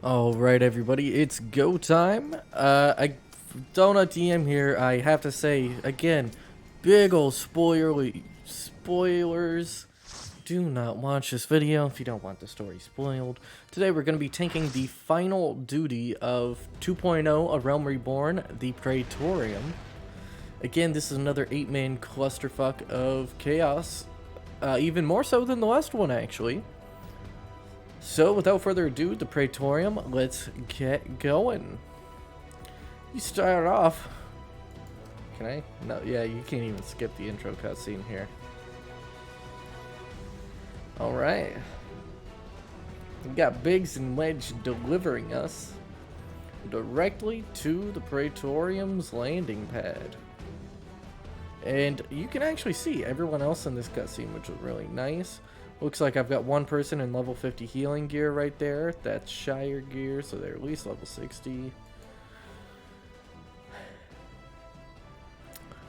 Alright everybody, it's go time. Donut DM here. I have to say, again, big ol' spoilers. Do not watch this video if you don't want the story spoiled. Today we're going to be taking the final duty of 2.0, A Realm Reborn, the Praetorium. Again, this is another 8-man clusterfuck of chaos. Even more so than the last one, actually. So, without further ado, the Praetorium, let's get going. You start off... Can I? No, yeah, you can't even skip the intro cutscene here. Alright. We got Biggs and Wedge delivering us directly to the Praetorium's landing pad. And you can actually see everyone else in this cutscene, which is really nice. Looks like I've got one person in level 50 healing gear right there. That's Shire gear, so they're at least level 60.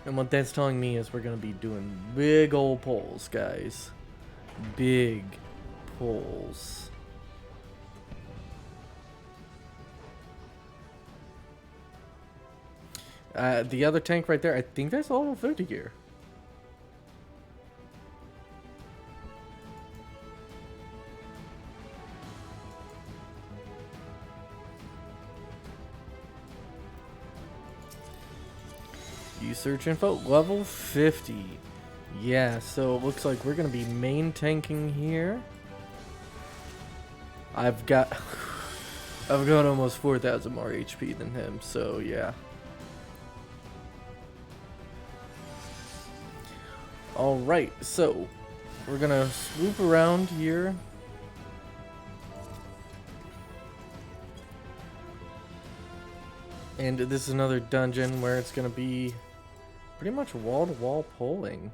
And what that's telling me is we're going to be doing big old pulls, guys. Big pulls. The other tank right there, I think that's level 50 gear. Search info, level 50. Yeah, so it looks like we're gonna be main tanking here. I've got almost 4,000 more HP than him, so yeah. Alright, so we're gonna swoop around here. And this is another dungeon where it's gonna be pretty much wall-to-wall polling.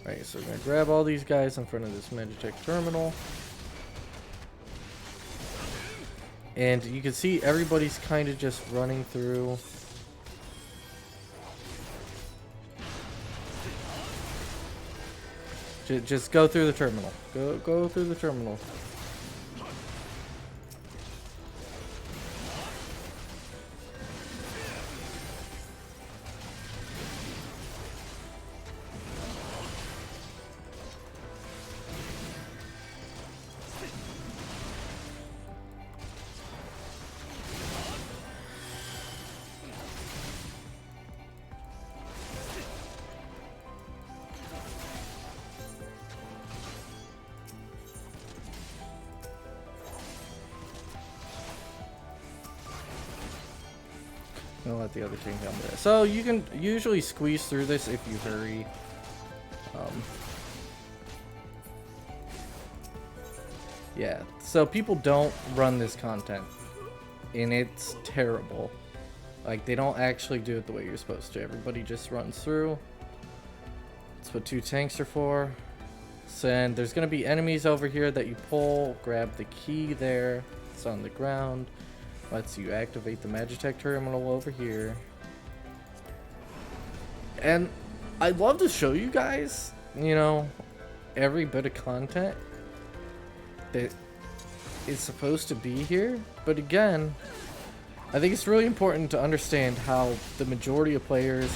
Alright, so we're gonna grab all these guys in front of this Magitech terminal. And you can see everybody's kind of just running through. Just go through the terminal. Go through the terminal. I'll let the other team come there. So you can usually squeeze through this if you hurry. Yeah, so people don't run this content, and it's terrible. Like, they don't actually do it the way you're supposed to. Everybody just runs through. That's what 2 tanks are for. So, and there's going to be enemies over here that you pull. Grab the key there. It's on the ground. Lets you activate the Magitech terminal over here. And I'd love to show you guys, you know, every bit of content that is supposed to be here. But again, I think it's really important to understand how the majority of players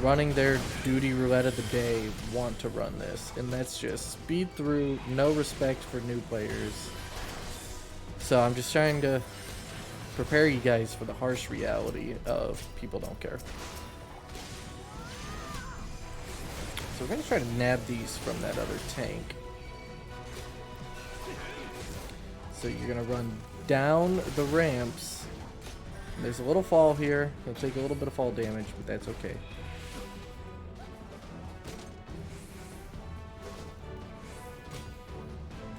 running their duty roulette of the day want to run this. And that's just speed through, no respect for new players. So I'm just trying to prepare you guys for the harsh reality of people don't care. So we're going to try to nab these from that other tank. So you're going to run down the ramps. There's a little fall here. You'll take a little bit of fall damage, but that's okay.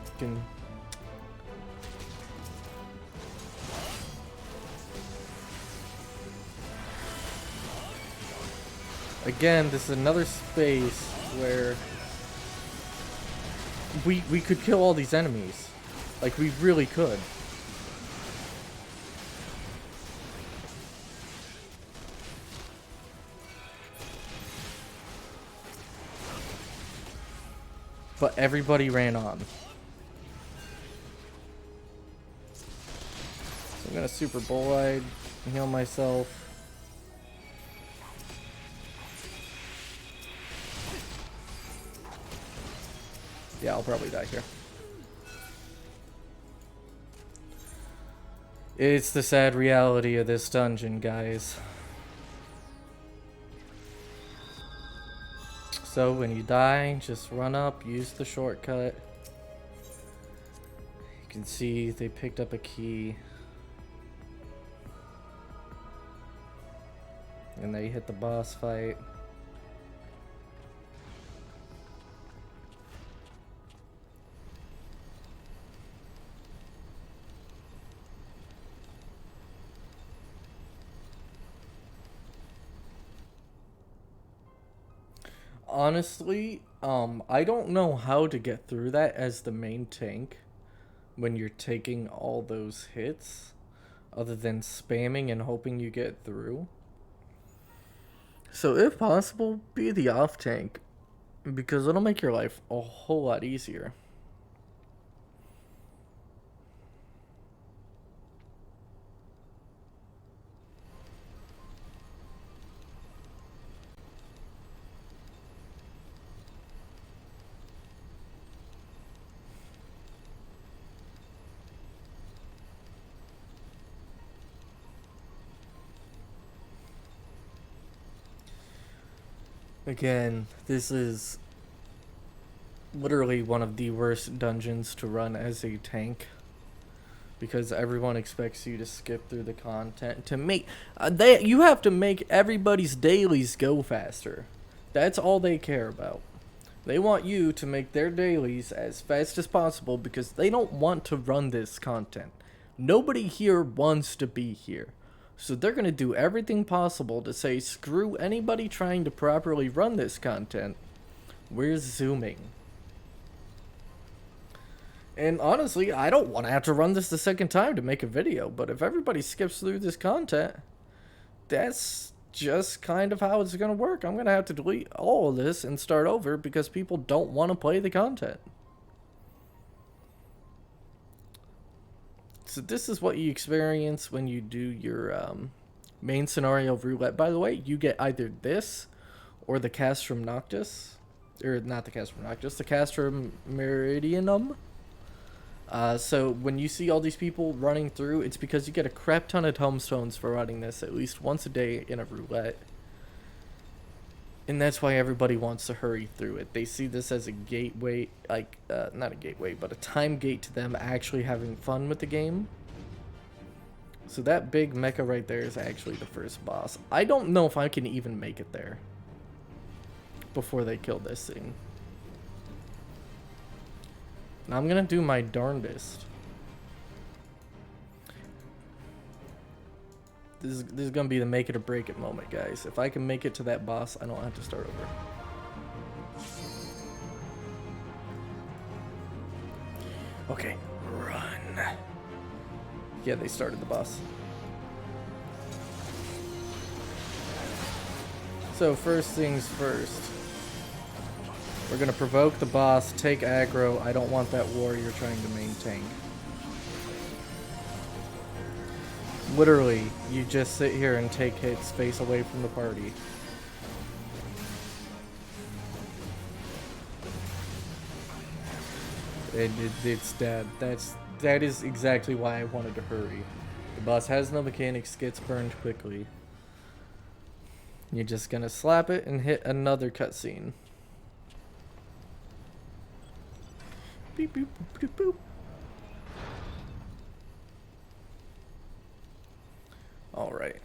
You can... Again, this is another space where we could kill all these enemies. Like, we really could. but everybody ran on. So I'm gonna super bullide, heal myself. Yeah, I'll probably die here. It's the sad reality of this dungeon, guys. So when you die, just run up, use the shortcut. You can see they picked up a key. And they hit the boss fight. Honestly, I don't know how to get through that as the main tank when you're taking all those hits, other than spamming and hoping you get through. So if possible, be the off tank, because it'll make your life a whole lot easier. Again, this is literally one of the worst dungeons to run as a tank, because everyone expects you to skip through the content to make you have to make everybody's dailies go faster. That's all they care about. They want you to make their dailies as fast as possible because they don't want to run this content. Nobody here wants to be here. So they're going to do everything possible to say, screw anybody trying to properly run this content. We're zooming. And honestly, I don't want to have to run this the second time to make a video, but if everybody skips through this content, that's just kind of how it's going to work. I'm going to have to delete all of this and start over because people don't want to play the content. So this is what you experience when you do your main scenario roulette. By the way, you get either this or the Castrum Noctis. Or not the Castrum Noctis, the Castrum Meridianum. So when you see all these people running through, it's because you get a crap ton of tombstones for running this at least once a day in a roulette. And that's why everybody wants to hurry through it. They see this as a gateway, like, not a gateway, but a time gate to them actually having fun with the game. So that big mecha right there is actually the first boss. I don't know if I can even make it there before they kill this thing. And I'm gonna do my darndest. This is gonna be the make it or break it moment, guys. If I can make it to that boss, I don't have to start over. Okay, run. Yeah, they started the boss. So first things first. We're gonna provoke the boss, take aggro. I don't want that warrior trying to main tank. Literally, you just sit here and take hits, face away from the party. It's dead. That is exactly why I wanted to hurry. The boss has no mechanics, gets burned quickly. You're just gonna slap it and hit another cutscene. Beep boop boop boop boop. Alright.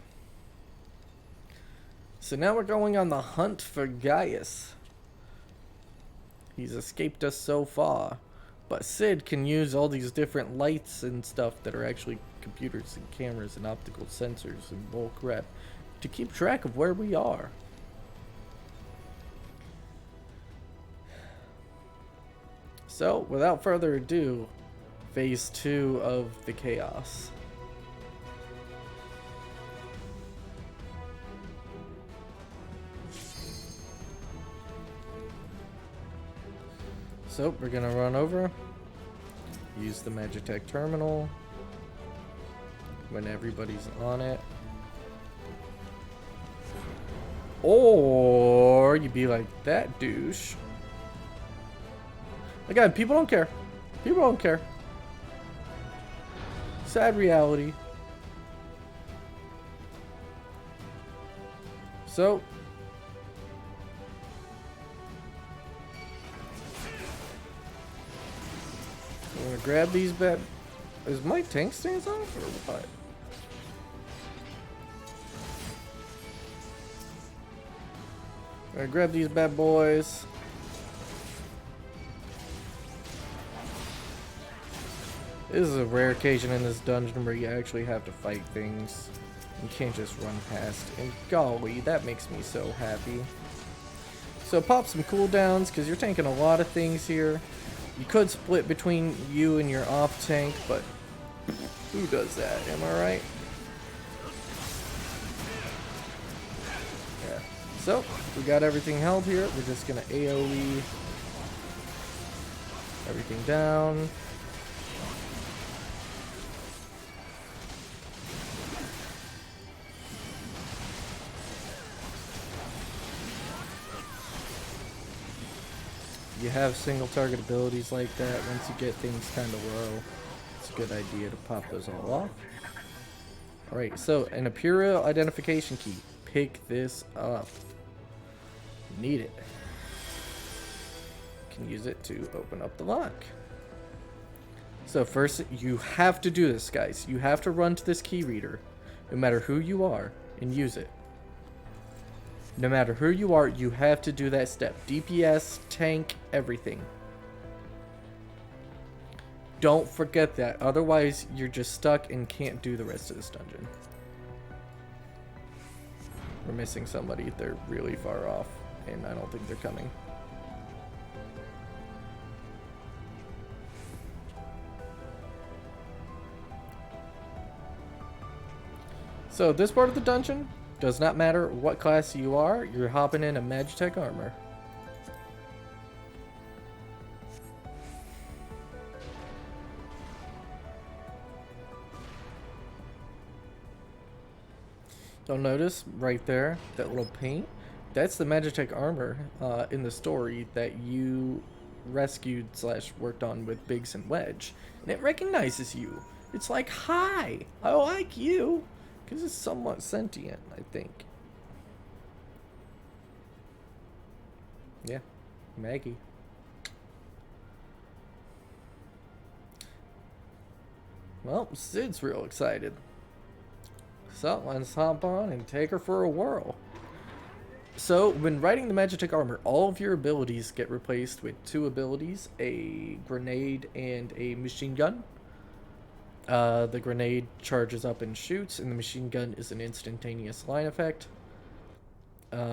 So now we're going on the hunt for Gaius. He's escaped us so far. But Sid can use all these different lights and stuff that are actually computers and cameras and optical sensors and bull crap to keep track of where we are. So, without further ado, phase 2 of the chaos. So we're gonna run over, use the Magitech terminal when everybody's on it. Or you be like that douche. Again, people don't care. People don't care. Sad reality. So I'm gonna grab these bad. Is my tank stance off or what? I'm gonna grab these bad boys. This is a rare occasion in this dungeon where you actually have to fight things. You can't just run past. And golly, that makes me so happy. So pop some cooldowns because you're tanking a lot of things here. You could split between you and your off tank, but who does that? Am I right? Yeah. So we got everything held here. We're just gonna AoE everything down. You have single target abilities like that. Once you get things kind of low, it's a good idea to pop those all off. Alright, so an Imperial identification key. Pick this up. Need it. Can use it to open up the lock. So first, you have to do this, guys. You have to run to this key reader, no matter who you are, and use it. No matter who you are, you have to do that step. DPS, tank, everything. Don't forget that. Otherwise, you're just stuck and can't do the rest of this dungeon. We're missing somebody. They're really far off, and I don't think they're coming. So this part of the dungeon, does not matter what class you are, you're hopping in a Magitech armor. You'll notice right there, that little paint, that's the Magitech armor in the story that you rescued / worked on with Biggs and Wedge. And it recognizes you. It's like, hi, I like you. Because it's somewhat sentient, I think. Yeah, Maggie. Well, Sid's real excited. So, let's hop on and take her for a whirl. So, when riding the Magitech armor, all of your abilities get replaced with 2 abilities, a grenade and a machine gun. The grenade charges up and shoots, and the machine gun is an instantaneous line effect.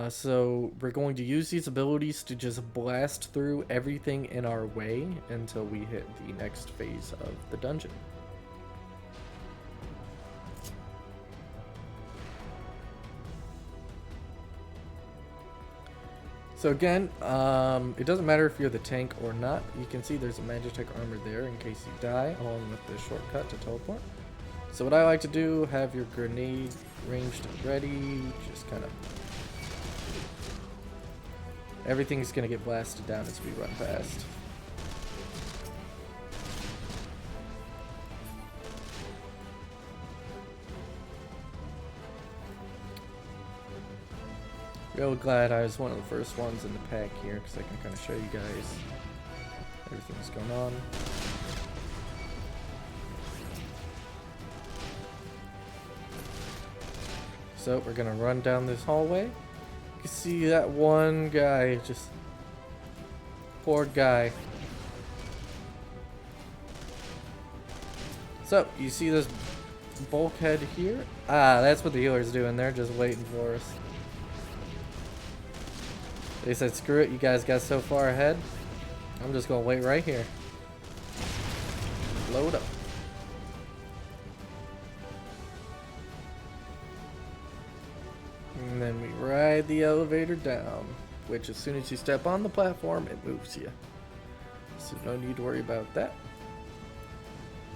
So we're going to use these abilities to just blast through everything in our way until we hit the next phase of the dungeon. So again, it doesn't matter if you're the tank or not. You can see there's a Magitech armor there in case you die, along with the shortcut to teleport. So what I like to do, have your grenade ranged and ready, just kind of... Everything's going to get blasted down as we run past. Real glad I was one of the first ones in the pack here, because I can kind of show you guys everything that's going on. So we're gonna run down this hallway. You can see that one guy, just poor guy. So you see this bulkhead here? Ah, that's what the healer's doing. They're just waiting for us. They said, screw it, you guys got so far ahead. I'm just gonna wait right here. Load up. And then we ride the elevator down, which as soon as you step on the platform, it moves you. so no need to worry about that.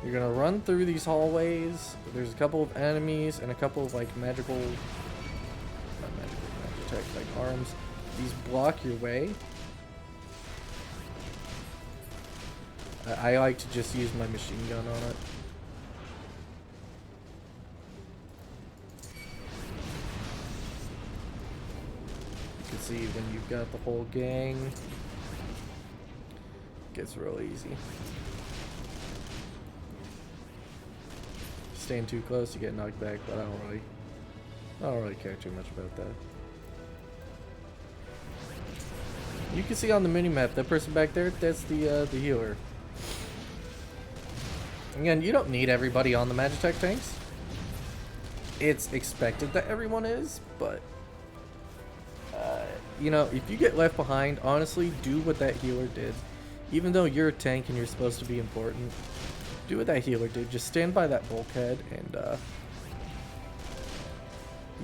You're gonna run through these hallways. There's a couple of enemies and a couple of like magical, not magical, magic like arms. These block your way. I like to just use my machine gun on it. You can see when you've got the whole gang, it gets real easy. Staying too close, you get knocked back, but I don't really care too much about that. You can see on the minimap, that person back there, that's the healer. Again, you don't need everybody on the Magitech tanks. It's expected that everyone is, but you know, if you get left behind, honestly, do what that healer did. Even though you're a tank and you're supposed to be important, do what that healer did. Just stand by that bulkhead and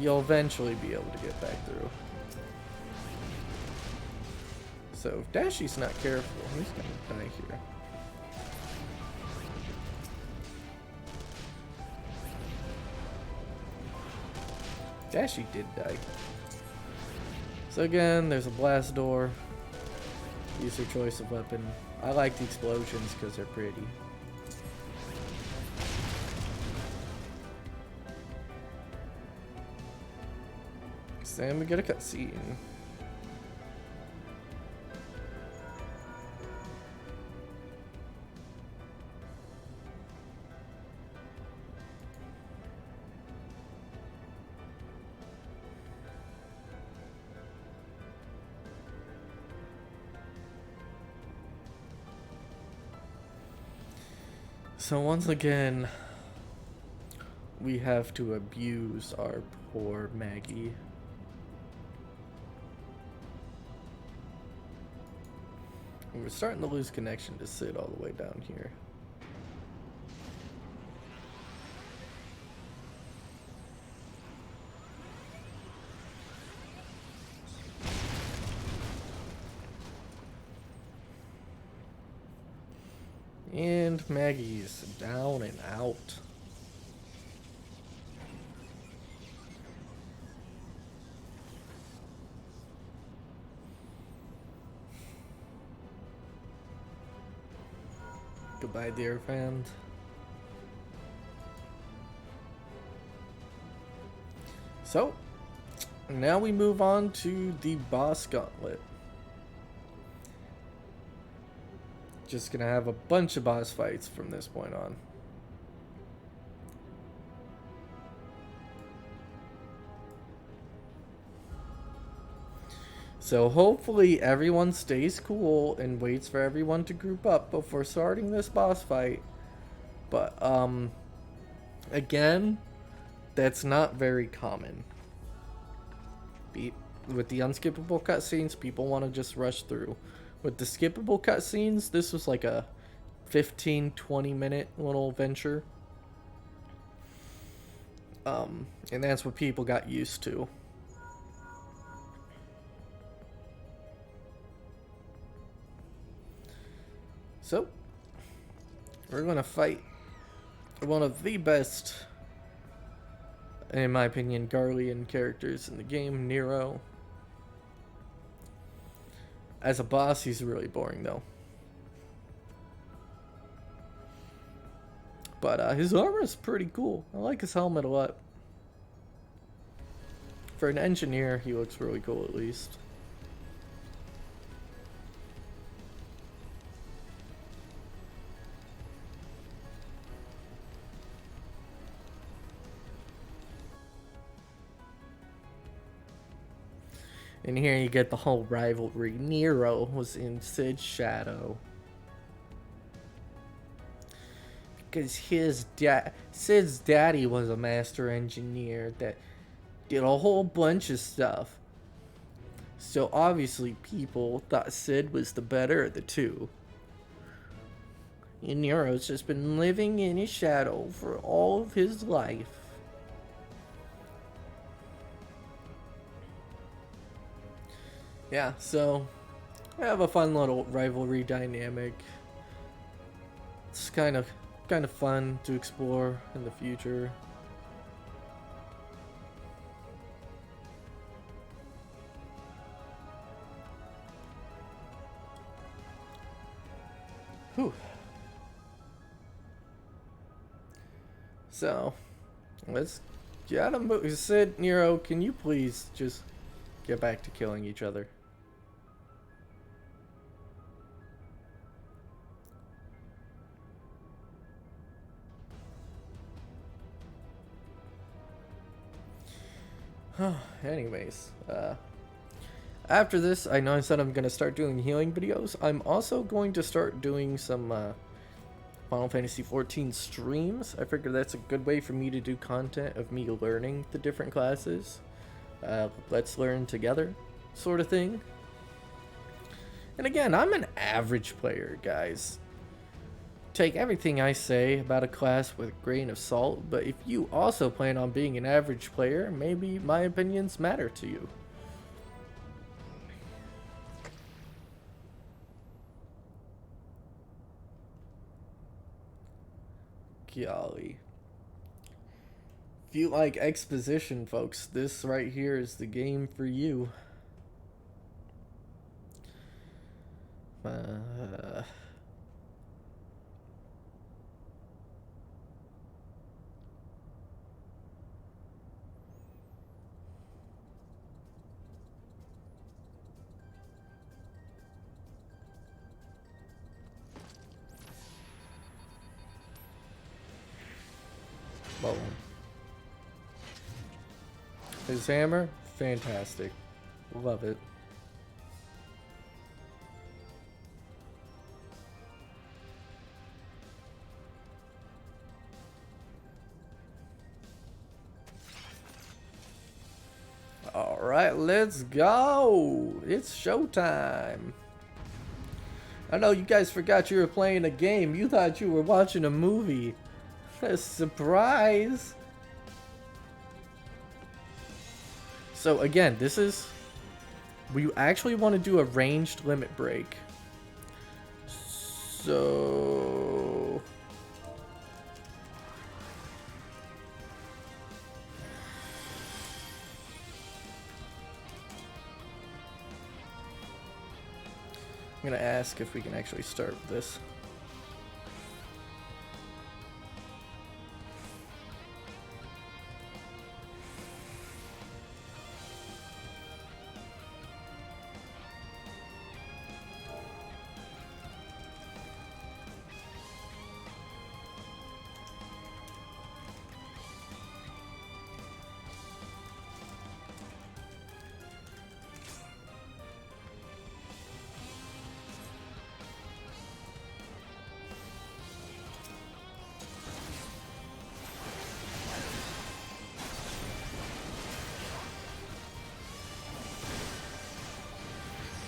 you'll eventually be able to get back through. So if Dashy's not careful, he's gonna die here. Dashy did die. So again, there's a blast door. Use your choice of weapon. I like the explosions because they're pretty. So then we get a cutscene. So once again, we have to abuse our poor Maggie. And we're starting to lose connection to Sid all the way down here. And Maggie's down and out. Goodbye, dear friend. So, now we move on to the boss gauntlet. Just gonna have a bunch of boss fights from this point on. So hopefully everyone stays cool and waits for everyone to group up before starting this boss fight. But again, that's not very common. With the unskippable cutscenes, people want to just rush through. With the skippable cutscenes, this was like a 15-20 minute little venture. And that's what people got used to. So, we're gonna fight one of the best, in my opinion, Garlean characters in the game, Nero. As a boss, he's really boring though. But his armor is pretty cool. I like his helmet a lot. For an engineer, he looks really cool at least. And here you get the whole rivalry. Nero was in Sid's shadow. Because Sid's daddy was a master engineer that did a whole bunch of stuff. So obviously people thought Sid was the better of the two. And Nero's just been living in his shadow for all of his life. Yeah, so I have a fun little rivalry dynamic. It's kind of fun to explore in the future. Whew. So, let's get a move. Sid, Nero, can you please just get back to killing each other? Anyways, after this, I know I said I'm going to start doing healing videos. I'm also going to start doing some Final Fantasy XIV streams. I figure that's a good way for me to do content of me learning the different classes. Let's learn together sort of thing. And again, I'm an average player, guys. Take everything I say about a class with a grain of salt, but if you also plan on being an average player, maybe my opinions matter to you. Golly. If you like exposition, folks, this right here is the game for you. Boom. His hammer, fantastic. Love it. Alright, let's go! It's showtime! I know you guys forgot you were playing a game. You thought you were watching a movie. A surprise! So again, this is... we actually want to do a ranged limit break. So... I'm gonna ask if we can actually start this.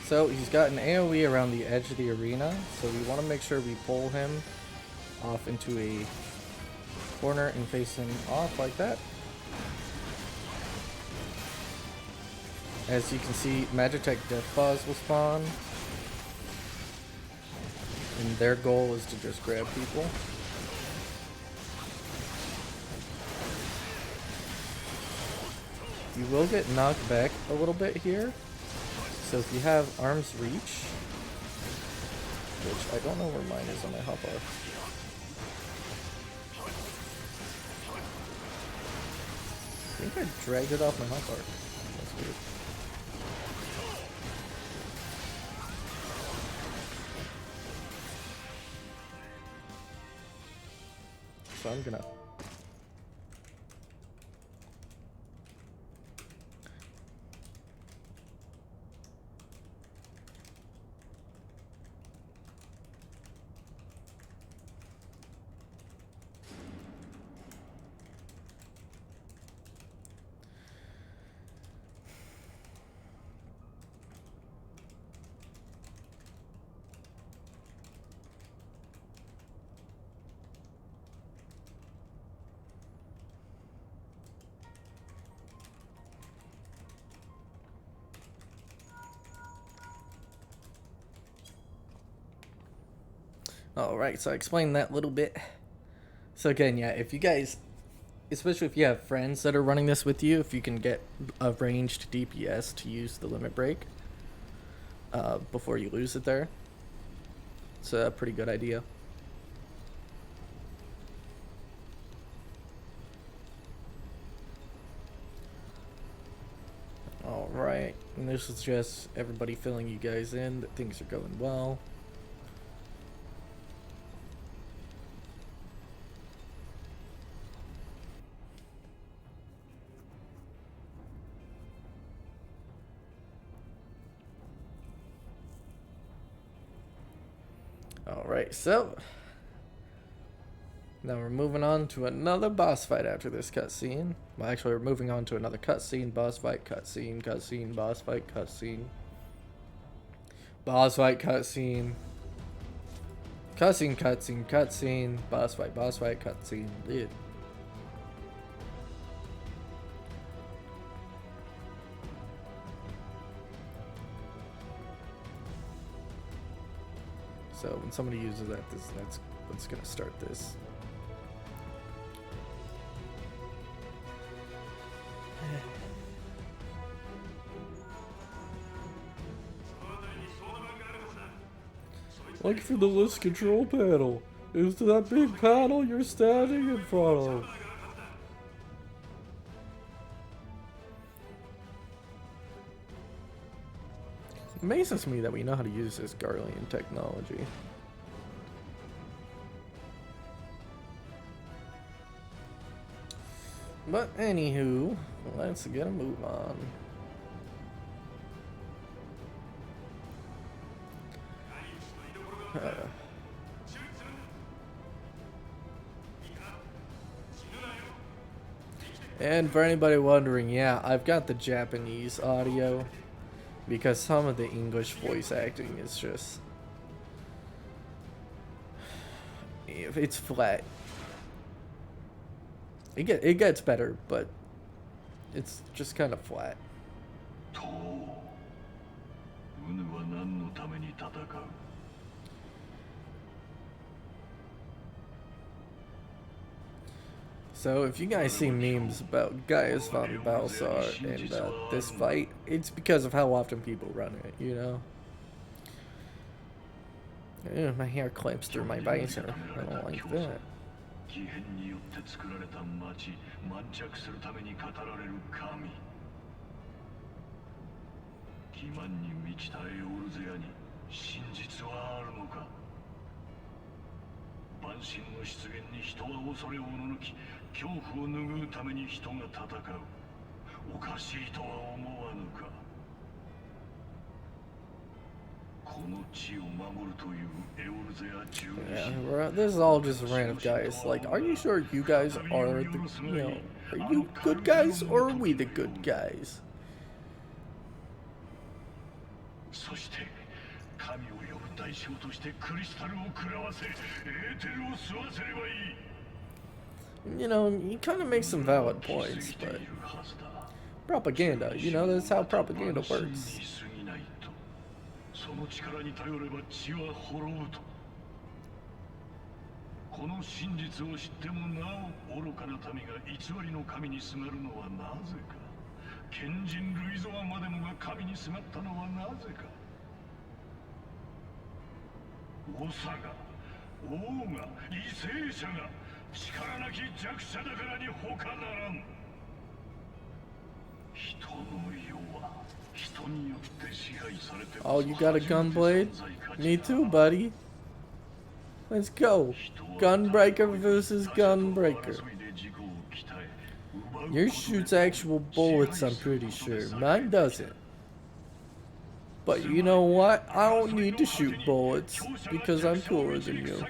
So he's got an AoE around the edge of the arena, so we want to make sure we pull him off into a corner and face him off like that. As you can see, Magitech Death Claws will spawn, and their goal is to just grab people. You will get knocked back a little bit here. So if you have arm's reach, which I don't know where mine is on my hotbar. I think I dragged it off my hotbar. That's weird. So I'm gonna... Alright, so I explained that a little bit. So again, yeah, if you guys, especially if you have friends that are running this with you, if you can get a ranged DPS to use the limit break before you lose it there, it's a pretty good idea. Alright, and this is just everybody filling you guys in that things are going well. Alright, so now we're moving on to another boss fight after this cutscene. Well, actually, we're moving on to another cutscene, boss fight, cutscene, cutscene, boss fight, cutscene, boss fight, cutscene, cutscene, cutscene, cutscene, boss fight, cutscene. Dude. So when somebody uses that, that's what's gonna start this. Look for the list control panel. It's that big panel you're standing in front of. It amazes me that we know how to use this Garlean technology. But anywho, let's get a move on. And for anybody wondering, yeah, I've got the Japanese audio because some of the English voice acting is just, it's flat. It gets better, but it's just kind of flat. So if you guys see memes about Gaius von Balsar and this fight, it's because of how often people run it, you know? Ew, my hair clamps through my visor. I don't like that. Yeah, this is all just a random guys. Like, are you sure you guys are the, you know, are you good guys or are we the good guys? You know, he kind of makes some valid points, but propaganda, you know, that's how propaganda works. Oh, you got a gunblade? Me too, buddy. Let's go. Gunbreaker versus Gunbreaker. Yours shoots actual bullets, I'm pretty sure. Mine doesn't. But you know what? I don't need to shoot bullets because I'm cooler than you.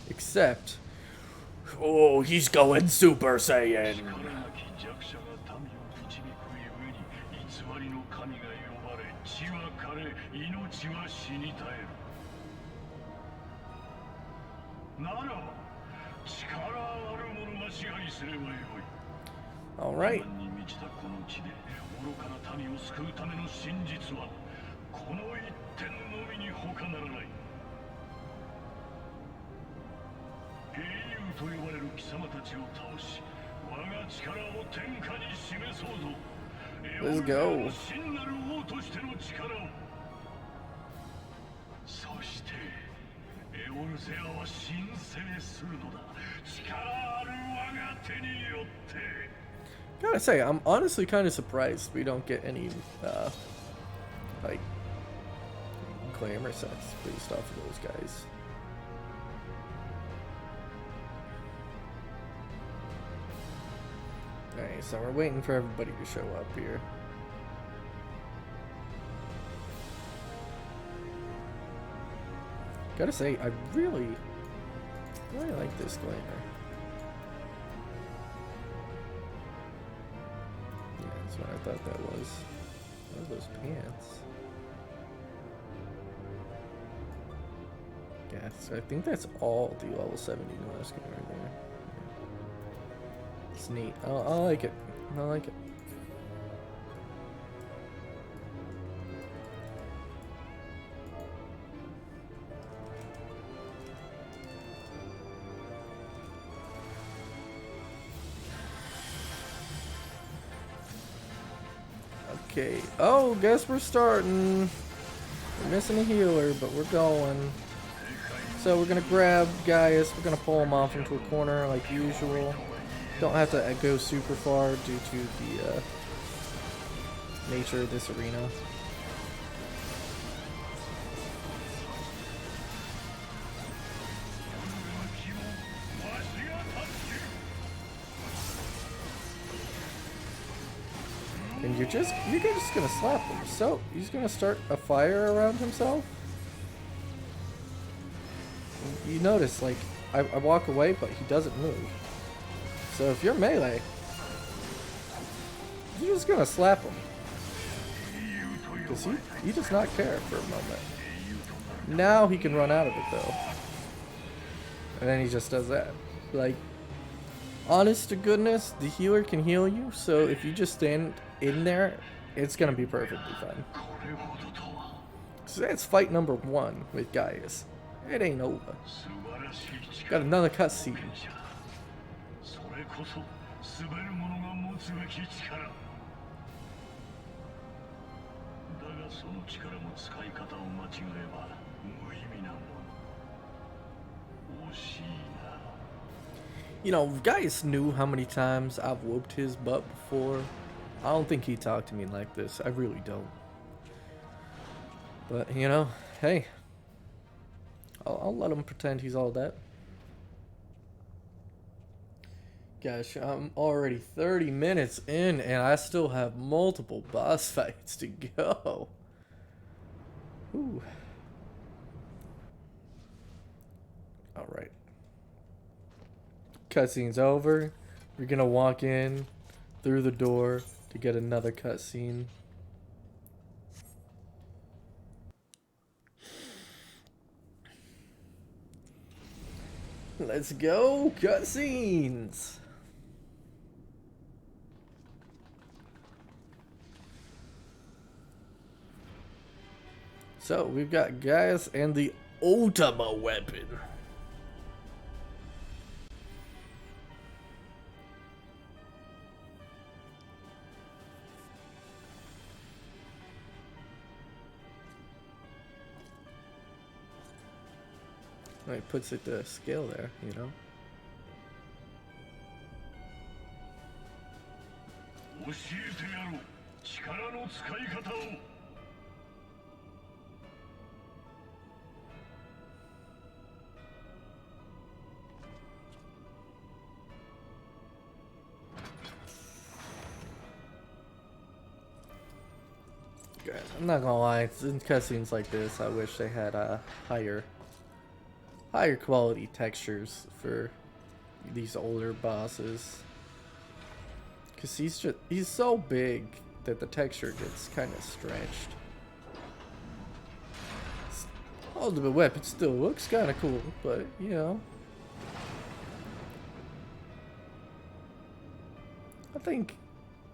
Except, oh, he's going Super Saiyan. All right. 救うための真実はこの一点のみに他ならない。英雄と呼ばれる貴様たちを倒し、我が力を天下に示そうぞ。 Let's go. 真なる王としての力を。そしてエオルゼアは神聖するのだ。力ある我が手によって。 Gotta say, I'm honestly kind of surprised we don't get any, like, glamour sets based off of those guys. Alright, so we're waiting for everybody to show up here. Gotta say, I really like this glamour. Yeah, that's what I thought that was. What are those pants? Yeah, so I think that's all the level 70 Musket right there. It's neat. I like it. I like it. Okay. Oh, guess we're starting. We're missing a healer, but we're going. So we're gonna grab Gaius. We're gonna pull him off into a corner like usual. Don't have to go super far due to the nature of this arena. And you're just gonna slap him. So he's gonna start a fire around himself. You notice, like, I walk away, but he doesn't move. So if you're melee, you're just gonna slap him. Because he does not care for a moment. Now he can run out of it, though. And then he just does that. Like, honest to goodness, the healer can heal you, so if you just stand in there, it's gonna be perfectly fine. So that's fight number 1 with Gaius. It ain't over. Got another cutscene. You know, Gaius knew how many times I've whooped his butt before. I don't think he'd talk to me like this. I really don't. But, you know, hey. I'll let him pretend he's all that. Gosh, I'm already 30 minutes in and I still have multiple boss fights to go. Ooh. Alright. Cutscene's over. We're gonna walk in through the door to get another cutscene. Let's go, cutscenes. So we've got Gaius and the Ultima Weapon. It puts it to scale there, you know. Guys, I'm not gonna lie, in cutscenes like this, I wish they had higher quality textures for these older bosses, because he's so big that the texture gets kind of stretched. Ultimate Weapon still looks kind of cool, but you know, I think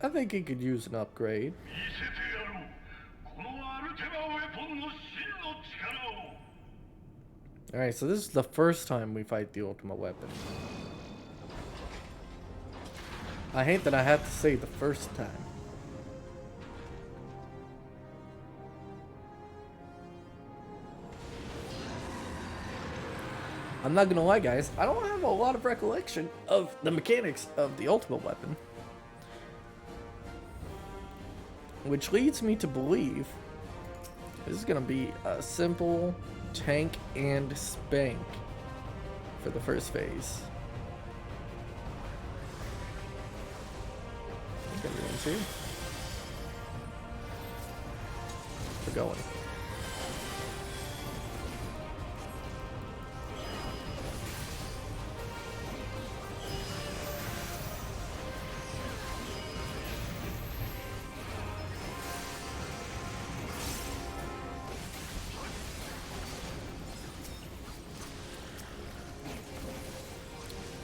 it could use an upgrade. Alright, so this is the first time we fight the Ultima Weapon. I hate that I have to say the first time. I'm not gonna lie, guys, I don't have a lot of recollection of the mechanics of the Ultima Weapon. Which leads me to believe this is gonna be a simple tank and spank for the first phase. We're going.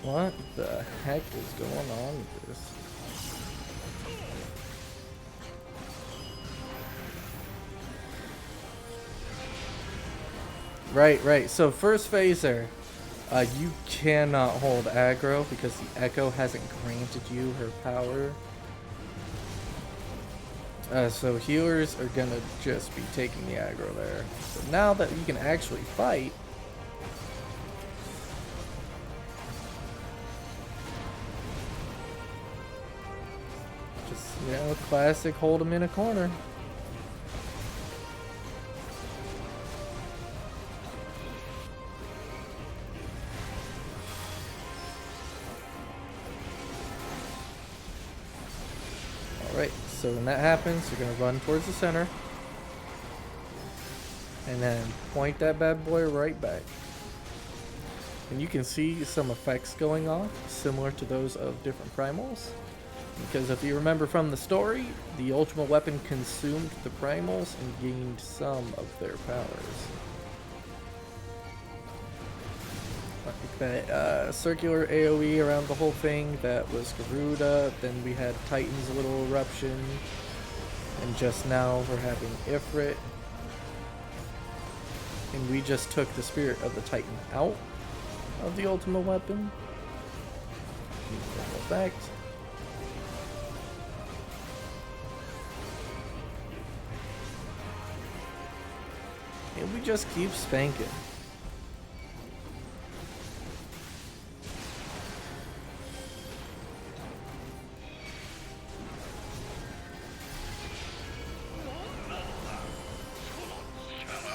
What the heck is going on with this? Right. So first phase there, you cannot hold aggro because the Echo hasn't granted you her power. So healers are gonna just be taking the aggro there. So now that you can actually fight, just, you know, classic hold them in a corner. Alright, so when that happens, you're going to run towards the center. And then point that bad boy right back. And you can see some effects going off, similar to those of different primals. Because if you remember from the story, the Ultima Weapon consumed the primals and gained some of their powers. Like that circular AoE around the whole thing, that was Garuda. Then we had Titan's little eruption. And just now we're having Ifrit. And we just took the spirit of the Titan out of the Ultima Weapon. Effect. And we just keep spanking.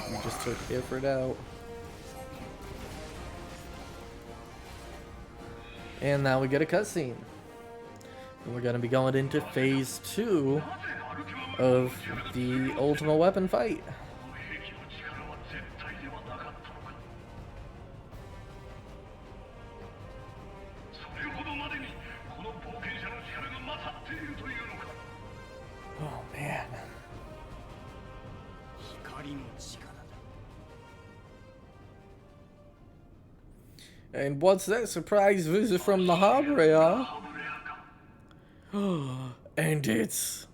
We just took Ifrit out. And now we get a cutscene. And we're gonna be going into phase 2 of the Ultima Weapon fight. Oh man. And what's that surprise visit from the Habrea? And it's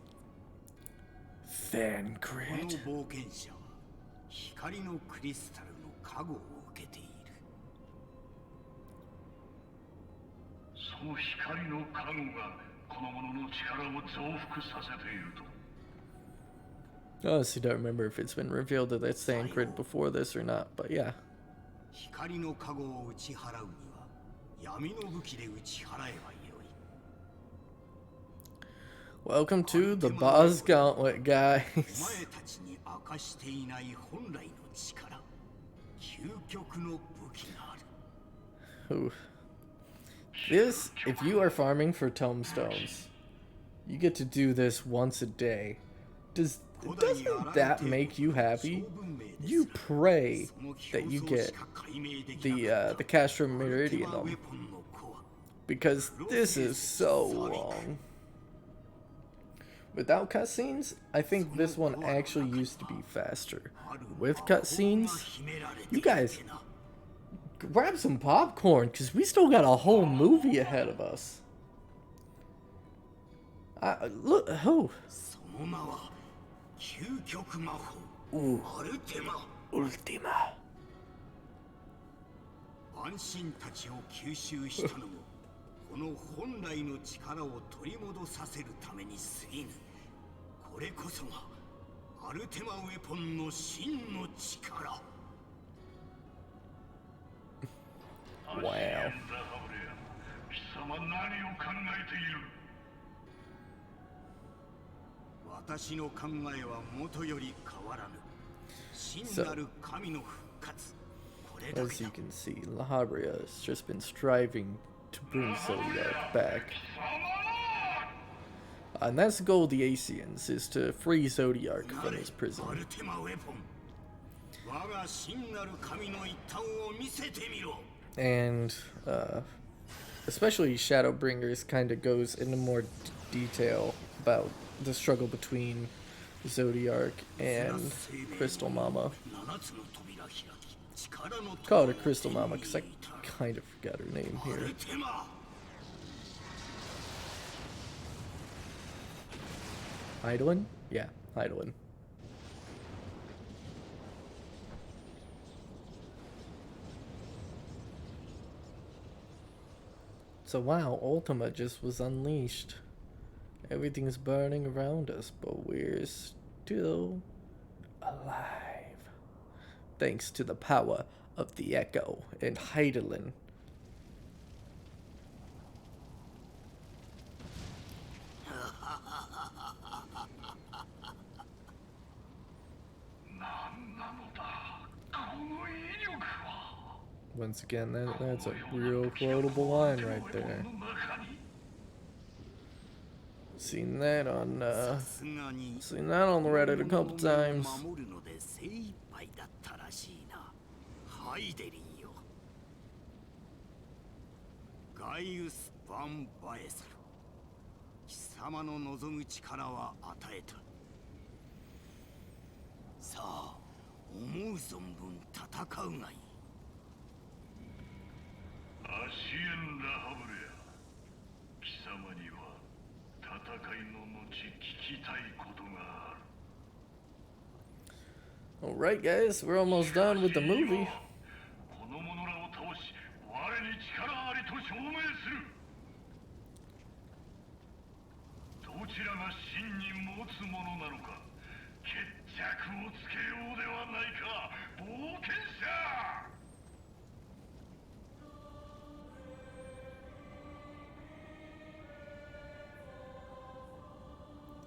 Thancred. I honestly don't remember if it's been revealed that that's Thancred before this or not, but yeah. Welcome to the boss gauntlet, guys. Ooh. This, if you are farming for tomestones, you get to do this once a day. Doesn't that make you happy? You pray that you get the Castro Meridianum, because this is so long. Without cutscenes, I think this one actually used to be faster. With cutscenes, you guys grab some popcorn, because we still got a whole movie ahead of us. Look, oh. Ooh. Ultima. 安心たちを吸収したのもこの本来の力を取り戻させるために過ぎぬ。これこそがアルテマウェポンの真の力。 Wow. 貴様何を考えている。私の考えは元より変わらぬ。真なる神の復活。これだ As け you だ。 can see, Lahabria has just been striving to bring Zodiac back. And that's the goal of the Asians, is to free Zodiac from his prison. アルテマウェポン。我が真なる神の一端を見せてみろ。 And especially Shadowbringers kind of goes into more detail about the struggle between Zodiac and Crystal Mama. Call her Crystal Mama because I kind of forgot her name here. Heidelin? Yeah, Heidelin. So wow, Ultima just was unleashed. Everything's burning around us, but we're still alive. Thanks to the power of the Echo and Heidelin. Once again, that's a real quotable line right there. Seen that on the Reddit a couple times. Gaius van Baesel. 貴様の望む力は与えた。さあ、思う存分戦うがいい。アシエン・ラハブレア、貴様には戦いの後聞きたいことがある。Alright guys, we're almost done with the movie. この者らを倒し、我に力ありと証明する。どちらが真に持つものなのか、決着をつけようではないか、冒険者。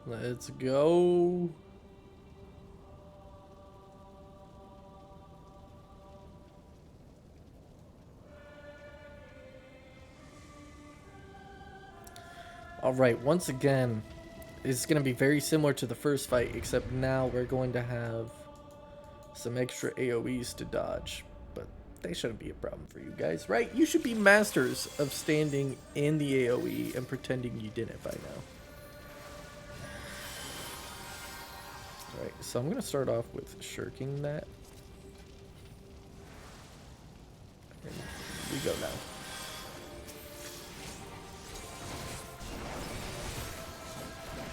Let's go. Alright, once again, it's going to be very similar to the first fight, except now we're going to have some extra AoEs to dodge. But they shouldn't be a problem for you guys, right? You should be masters of standing in the AoE and pretending you didn't by now. Alright, so I'm going to start off with shirking that. And we go now.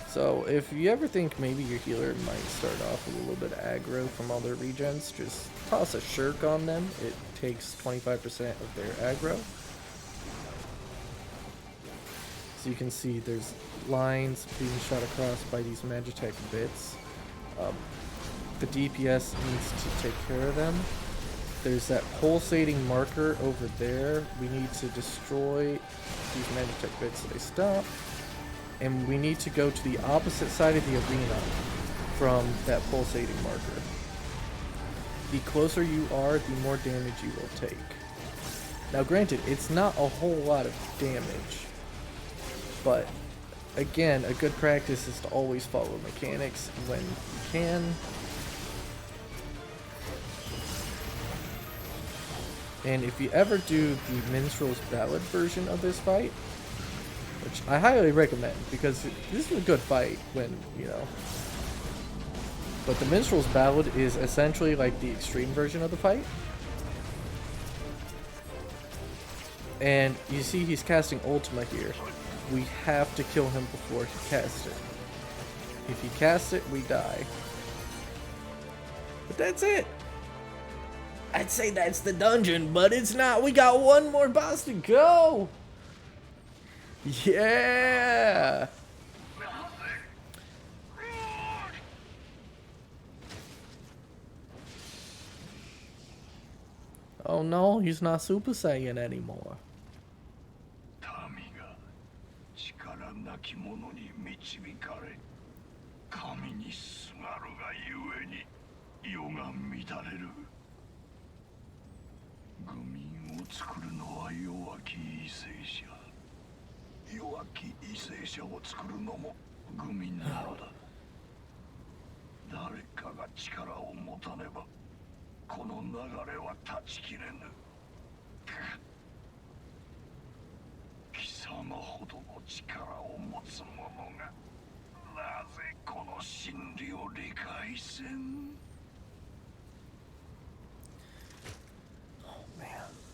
So, if you ever think maybe your healer might start off with a little bit of aggro from all their regens, just toss a shirk on them. It takes 25% of their aggro. So you can see there's lines being shot across by these Magitech bits. The DPS needs to take care of them. There's that pulsating marker over there. We need to destroy these Magitech bits so they stop. And we need to go to the opposite side of the arena from that pulsating marker. The closer you are, the more damage you will take. Now granted, it's not a whole lot of damage, but again, a good practice is to always follow mechanics when you can. And if you ever do the Minstrel's Ballad version of this fight, which I highly recommend, because this is a good fight when, you know. But the Minstrel's Ballad is essentially like the extreme version of the fight. And you see he's casting Ultima here. We have to kill him before he casts it. If he casts it, we die. But that's it! I'd say that's the dungeon, but it's not. We got one more boss to go. Yeah. Oh no, he's not Super Saiyan anymore. 民が力なき者に導かれ神にすがるがゆえに世が乱れる。愚民を作るのは弱き為政者。弱き為政者を作るのも愚民なのだ。誰かが力を持たねばこの流れは断ち切れぬ。貴様ほどの力を持つ者がなぜこの真理を理解せん。 Oh man,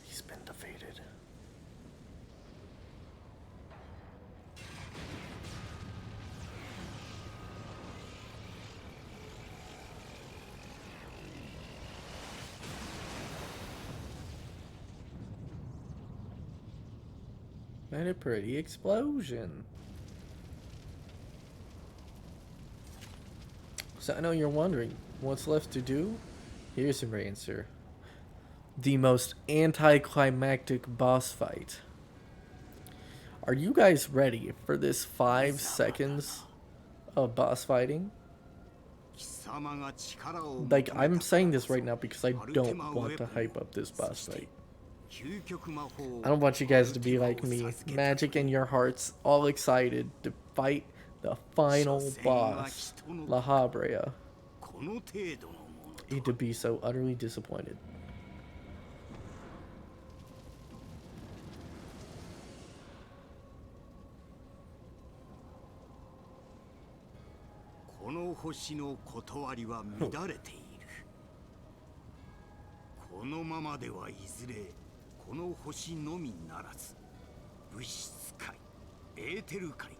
he's been defeated. And a pretty explosion. So I know you're wondering, what's left to do? Here's your answer. The most anticlimactic boss fight. Are you guys ready for this 5 seconds of boss fighting? Like, I'm saying this right now because I don't want to hype up this boss fight. I don't want you guys to be like me, magic in your hearts, all excited to fight the final boss, La Habrea, and to be so utterly disappointed. Oh. この星のみならず物質界、エーテル界、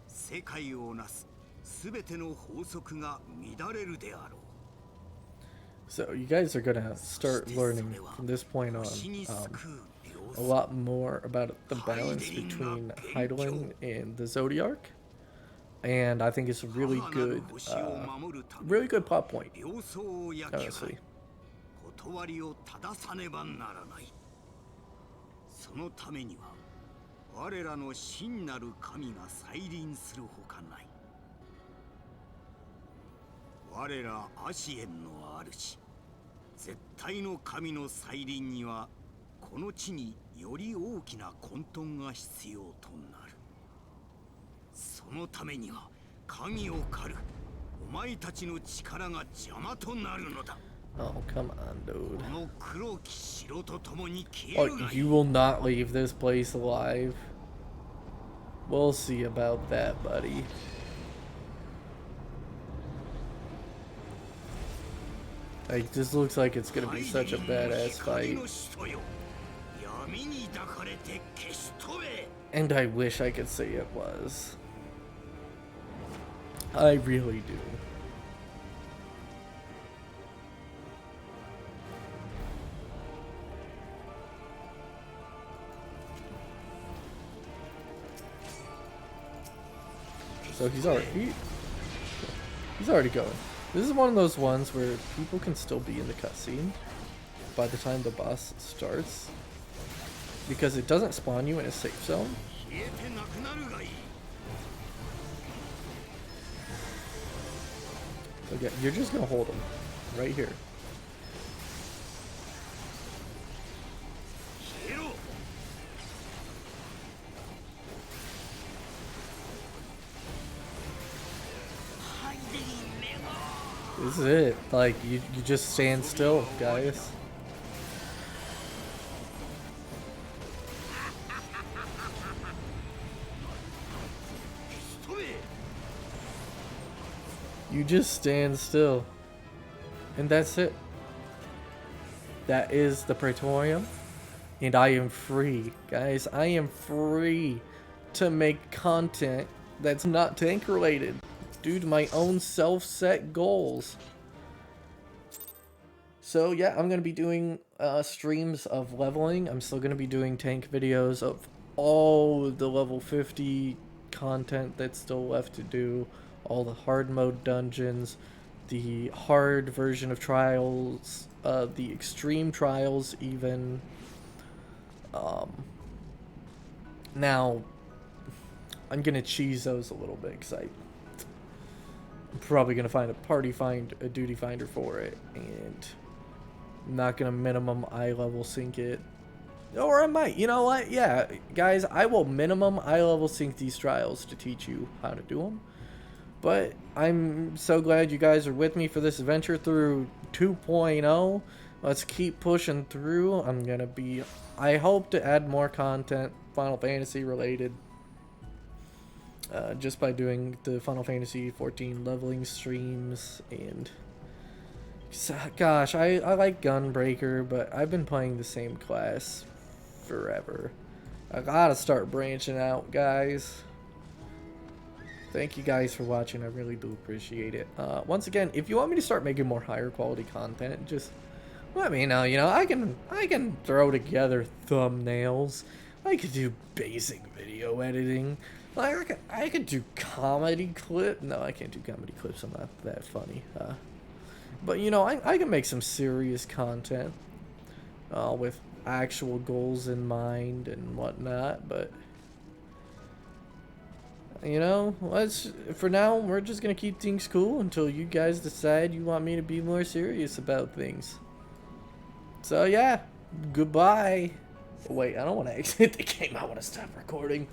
世界をなすすべての法則が乱れるであろう。 So you guys are gonna start learning from this point on a lot more about the balance between Heidelin and the Zodiarch, and I think it's a really good plot point, honestly. 断りを正さねばならない。そのためには我らの真なる神が再臨するほかない。我らアシエンの主、絶対の神の再臨にはこの地により大きな混沌が必要となる。そのためには神を狩るお前たちの力が邪魔となるのだ。 Oh, come on, dude. この黒き城と共に消えるがいい。 Oh, you will not leave this place alive. We'll see about that, buddy. Like, this looks like it's gonna be such a badass fight. And I wish I could say it was. I really do. So he's already going. This is one of those ones where people can still be in the cutscene by the time the boss starts, because it doesn't spawn you in a safe zone. Okay, you're just gonna hold him right here. This is it. Like, you just stand still, Gaius. You just stand still. And that's it. That is the Praetorium. And I am free, guys. I am free to make content that's not tank related due to my own self-set goals. So yeah, I'm going to be doing streams of leveling. I'm still going to be doing tank videos of all the level 50 content that's still left to do, all the hard mode dungeons, the hard version of trials, the extreme trials even. Now, I'm going to cheese those a little bit because I'm probably going to find a duty finder for it, and I'm not going to minimum eye level sync it. Or I might. You know what? Yeah, guys, I will minimum eye level sync these trials to teach you how to do them. But I'm so glad you guys are with me for this adventure through 2.0. Let's keep pushing through. I hope to add more content, Final Fantasy related, just by doing the Final Fantasy 14 leveling streams. And gosh, I like Gunbreaker, but I've been playing the same class forever. I gotta start branching out, guys. Thank you guys for watching. I really do appreciate it. Once again, if you want me to start making more higher quality content, just let me know. You know, I can throw together thumbnails. I could do basic video editing. Like I could do comedy clip. No, I can't do comedy clips. I'm not that funny. But you know, I can make some serious content with actual goals in mind and whatnot. But you know, for now, we're just gonna keep things cool until you guys decide you want me to be more serious about things. So yeah, goodbye. Wait, I don't want to exit the game. I want to stop recording.